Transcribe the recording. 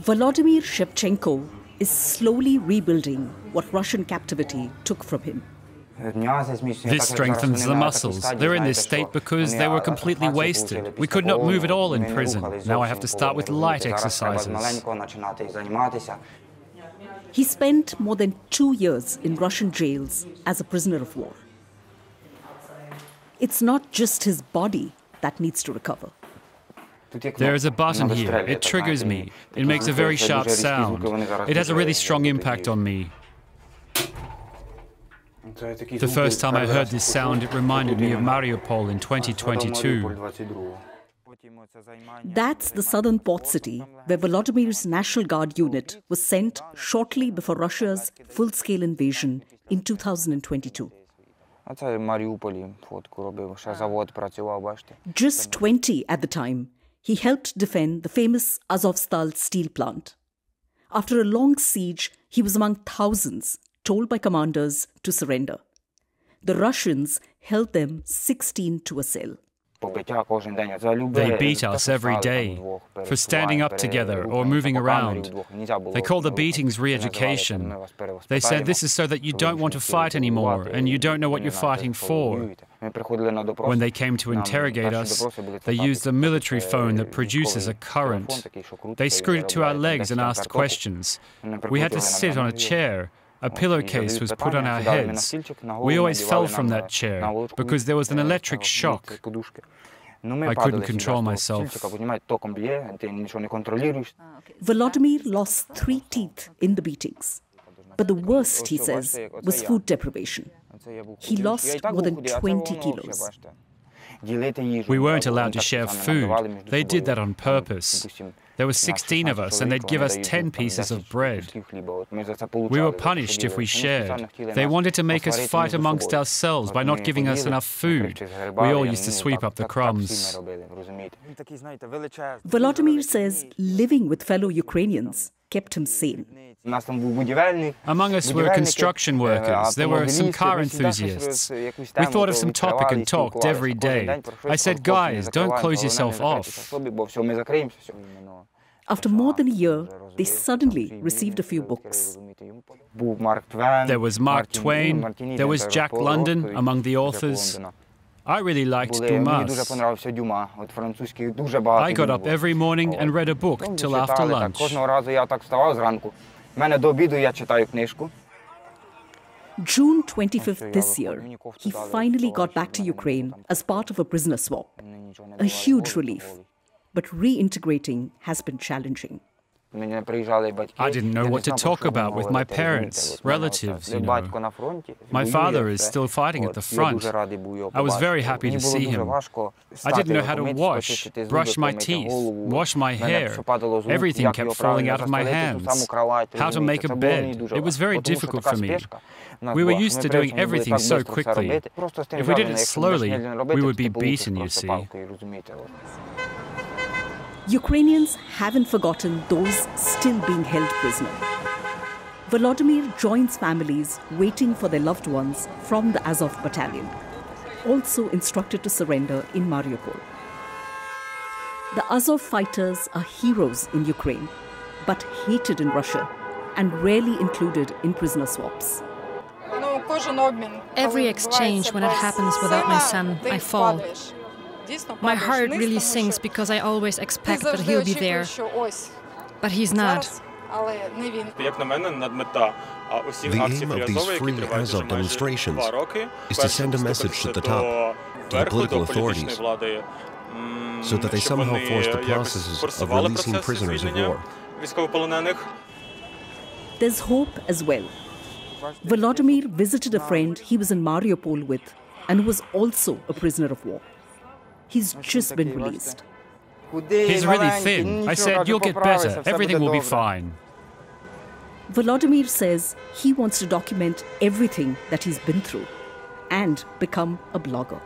Volodymyr Shevchenko is slowly rebuilding what Russian captivity took from him. This strengthens the muscles. They're in this state because they were completely wasted. We could not move at all in prison. Now I have to start with light exercises. He spent more than 2 years in Russian jails as a prisoner of war. It's not just his body that needs to recover. There is a button here. It triggers me. It makes a very sharp sound. It has a really strong impact on me. The first time I heard this sound, it reminded me of Mariupol in 2022. That's the southern port city where Volodymyr's National Guard unit was sent shortly before Russia's full-scale invasion in 2022. Just 20 at the time, he helped defend the famous Azovstal steel plant. After a long siege, he was among thousands told by commanders to surrender. The Russians held them 16 to a cell. They beat us every day for standing up together or moving around. They called the beatings re-education. They said this is so that you don't want to fight anymore and you don't know what you're fighting for. When they came to interrogate us, they used a military phone that produces a current. They screwed it to our legs and asked questions. We had to sit on a chair. A pillowcase was put on our heads. We always fell from that chair because there was an electric shock. I couldn't control myself. Volodymyr lost 3 teeth in the beatings. But the worst, he says, was food deprivation. He lost more than 20 kilos. We weren't allowed to share food. They did that on purpose. There were 16 of us, and they'd give us 10 pieces of bread. We were punished if we shared. They wanted to make us fight amongst ourselves by not giving us enough food. We all used to sweep up the crumbs. Volodymyr says living with fellow Ukrainians kept him sane. Among us were construction workers. There were some car enthusiasts. We thought of some topic and talked every day. I said, guys, don't close yourself off. After more than a year, they suddenly received a few books. There was Mark Twain. There was Jack London among the authors. I really liked Dumas. I got up every morning and read a book till after lunch. June 25th this year, he finally got back to Ukraine as part of a prisoner swap. A huge relief. But reintegrating has been challenging. I didn't know what to talk about with my parents, relatives, you know. My father is still fighting at the front. I was very happy to see him. I didn't know how to wash, brush my teeth, wash my hair. Everything kept falling out of my hands. How to make a bed. It was very difficult for me. We were used to doing everything so quickly. If we did it slowly, we would be beaten, you see. Ukrainians haven't forgotten those still being held prisoner. Volodymyr joins families waiting for their loved ones from the Azov battalion, also instructed to surrender in Mariupol. The Azov fighters are heroes in Ukraine, but hated in Russia and rarely included in prisoner swaps. Every exchange, when it happens without my son, I fall. My heart really sinks because I always expect that he'll be there, but he's not. The aim of these free Azov demonstrations is to send a message to the top, to the political authorities, so that they somehow force the processes of releasing prisoners of war. There's hope as well. Volodymyr visited a friend he was in Mariupol with and who was also a prisoner of war. He's just been released. He's really thin. I said, you'll get better. Everything will be fine. Volodymyr says he wants to document everything that he's been through and become a blogger.